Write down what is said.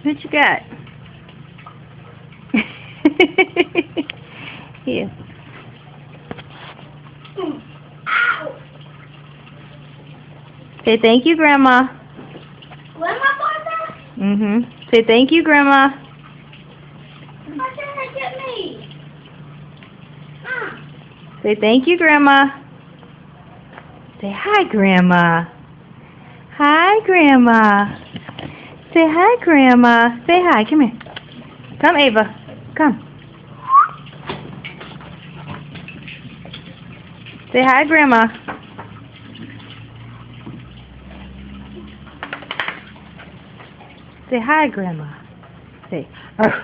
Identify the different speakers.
Speaker 1: What you got? Here.
Speaker 2: Ow!
Speaker 1: Say thank you, Grandma.
Speaker 2: What am I going to
Speaker 1: Say thank you, Grandma.
Speaker 2: Why didn't they get me?
Speaker 1: Say thank you, Grandma. Say hi, Grandma. Hi, Grandma. Say hi, Grandma. Say hi. Come here. Come, Ava. Come. Say hi, Grandma. Say hi, Grandma. Say, arf.